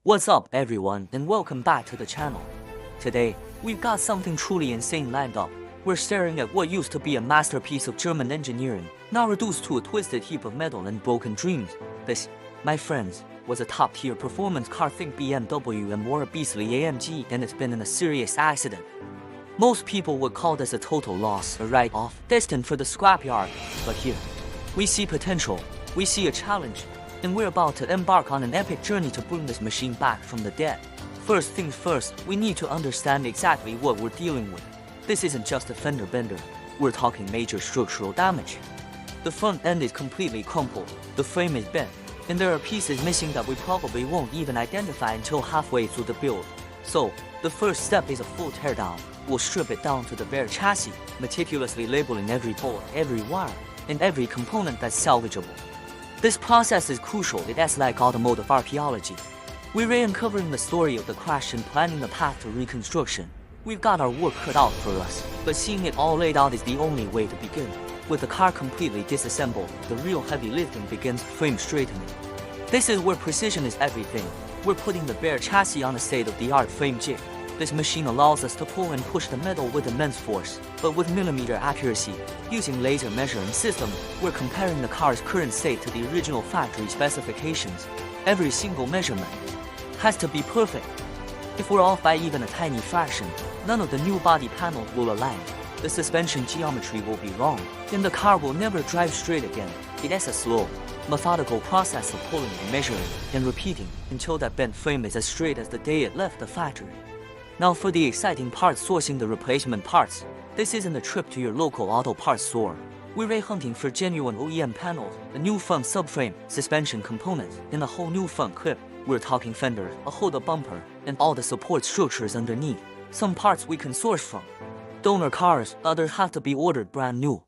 What's up everyone and welcome back to the channel. Today, we've got something truly insane lined up. We're staring at what used to be a masterpiece of German engineering, now reduced to a twisted heap of metal and broken dreams. This, my friends, was a top-tier performance car. Think BMW M or a beastly AMG, and it's been in a serious accident. Most people would call this a total loss, a write-off, destined for the scrapyard. But here, we see potential, we see a challenge, and we're about to embark on an epic journey to bring this machine back from the dead. First things first, we need to understand exactly what we're dealing with. This isn't just a fender bender, we're talking major structural damage. The front end is completely crumpled, the frame is bent, and there are pieces missing that we probably won't even identify until halfway through the build. So, the first step is a full teardown. We'll strip it down to the bare chassis, meticulously labeling every bolt, every wire, and every component that's salvageable. This process is crucial. It's like automotive archaeology. We're uncovering the story of the crash and planning the path to reconstruction. We've got our work cut out for us, but seeing it all laid out is the only way to begin. With the car completely disassembled, the real heavy lifting begins. Frame straightening. This is where precision is everything. We're putting the bare chassis on a state-of-the-art frame jig. This machine allows us to pull and push the metal with immense force, but with millimeter accuracy. Using laser measuring system, we're comparing the car's current state to the original factory specifications. Every single measurement has to be perfect. If we're off by even a tiny fraction, none of the new body panels will align. The suspension geometry will be wrong, and the car will never drive straight again. It's a slow, methodical process of pulling and measuring and repeating until that bent frame is as straight as the day it left the factory. Now for the exciting part, sourcing the replacement parts. This isn't a trip to your local auto parts store. We're hunting for genuine OEM panels, a new front subframe, suspension components, and a whole new front clip. We're talking fender, a holder bumper, and all the support structures underneath. Some parts we can source from donor cars, others have to be ordered brand new.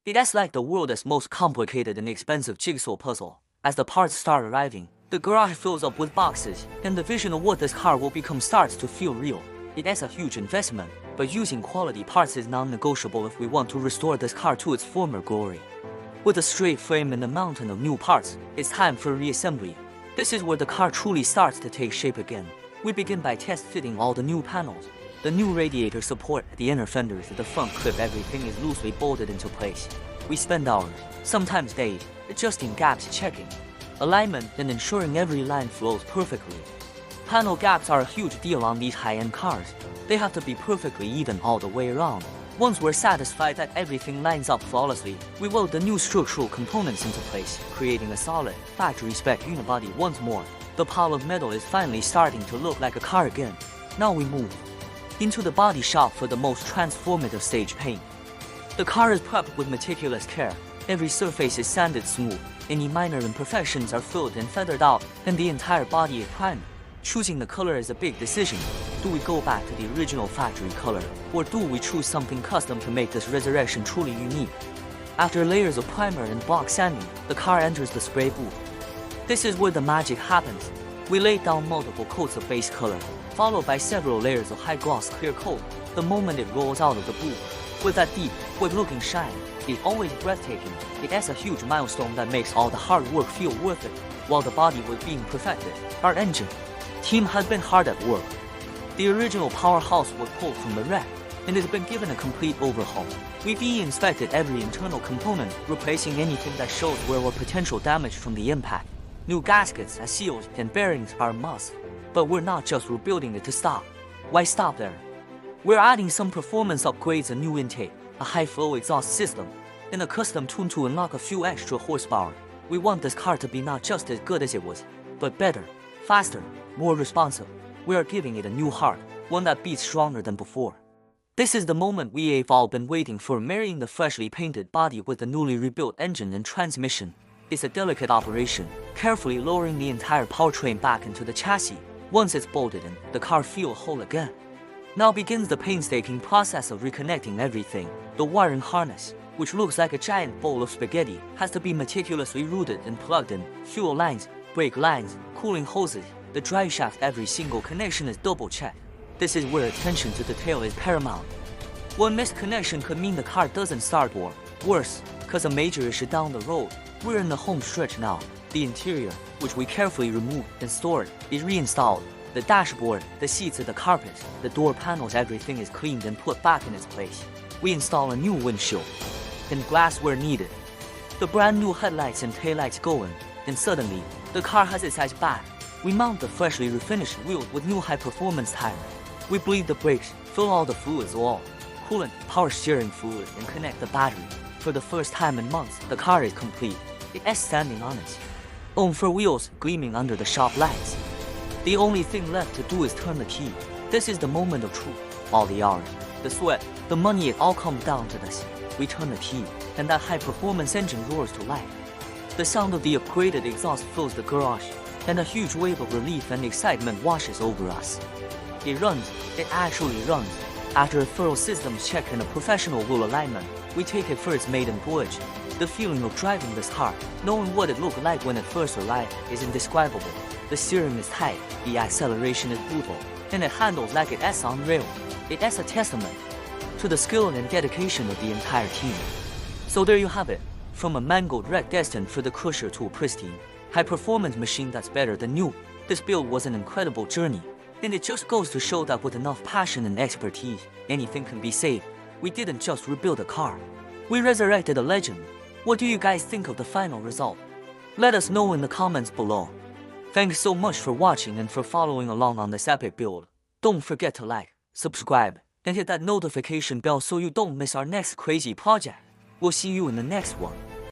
It's like the world's most complicated and expensive jigsaw puzzle. As the parts start arriving, the garage fills up with boxes, and the vision of what this car will become starts to feel real. It's a huge investment, but using quality parts is non-negotiable if we want to restore this car to its former glory. With a straight frame and a mountain of new parts, it's time for reassembly. This is where the car truly starts to take shape again. We begin by test-fitting all the new panels. The new radiator support, the inner fenders, the front clip, everything is loosely bolted into place. We spend hours, sometimes days, adjusting gaps, checking alignment, and ensuring every line flows perfectly. Panel gaps are a huge deal on these high-end cars. They have to be perfectly even all the way around. Once we're satisfied that everything lines up flawlessly, we weld the new structural components into place, creating a solid, factory-spec unibody. Once more, the pile of metal is finally starting to look like a car again. Now we move into the body shop for the most transformative stage paint. The car is prepped with meticulous care. Every surface is sanded smooth, any minor imperfections are filled and feathered out, and the entire body is primed. Choosing the color is a big decision. Do we go back to the original factory color, or do we choose something custom to make this resurrection truly unique? After layers of primer and block sanding, the car enters the spray booth. This is where the magic happens. We lay down multiple coats of base color, followed by several layers of high-gloss clear coat. The moment it rolls out of the booth, with that deep, good-looking shine, it's always breathtaking. It's a huge milestone that makes all the hard work feel worth it. While the body was being perfected, our engine team has been hard at work. The original powerhouse was pulled from the wreck and has been given a complete overhaul. We've inspected every internal component, replacing anything that shows wear or potential damage from the impact. New gaskets, seals, and bearings are a must. But we're not just rebuilding it to stop. Why stop there? We're adding some performance upgrades, a new intake, a high-flow exhaust system, and a custom tune to unlock a few extra horsepower. We want this car to be not just as good as it was, but better, faster, more responsive. We are giving it a new heart, one that beats stronger than before. This is the moment we've all been waiting for, marrying the freshly painted body with the newly rebuilt engine and transmission. It's a delicate operation, carefully lowering the entire powertrain back into the chassis. Once it's bolted in, the car feels whole again. Now begins the painstaking process of reconnecting everything. The wiring harness, which looks like a giant bowl of spaghetti, has to be meticulously routed and plugged in. Fuel lines, brake lines, cooling hoses, the drive shaft, every single connection is double-checked. This is where attention to detail is paramount. One missed connection could mean the car doesn't start, or worse, cause a major issue down the road. We're in the home stretch now. The interior, which we carefully removed and stored, is reinstalled. The dashboard, the seats, the carpet, the door panels, everything is cleaned and put back in its place. We install a new windshield and glass where needed. The brand new headlights and taillights go in, and suddenly, the car has its edge back. We mount the freshly refinished wheels with new high-performance tires. We bleed the brakes, fill all the fluids, oil, coolant, power steering fluid, and connect the battery. For the first time in months, the car is complete. It's standing on its own four wheels, gleaming under the shop lights. The only thing left to do is turn the key. This is the moment of truth. All the hours, the sweat, the money, it all comes down to this. We turn the key, and that high-performance engine roars to life. The sound of the upgraded exhaust fills the garage, and a huge wave of relief and excitement washes over us. It runs. It actually runs. After a thorough systems check and a professional wheel alignment, we take it for its maiden voyage. The feeling of driving this car, knowing what it looked like when it first arrived, is indescribable. The steering is tight, the acceleration is brutal, and it handles like it's on rail. It's a testament to the skill and dedication of the entire team. So there you have it. From a mangled wreck destined for the crusher to a pristine, high-performance machine that's better than new, this build was an incredible journey. And it just goes to show that with enough passion and expertise, anything can be saved. We didn't just rebuild a car, we resurrected a legend. What do you guys think of the final result? Let us know in the comments below. Thanks so much for watching and for following along on this epic build. Don't forget to like, subscribe, and hit that notification bell so you don't miss our next crazy project. We'll see you in the next one.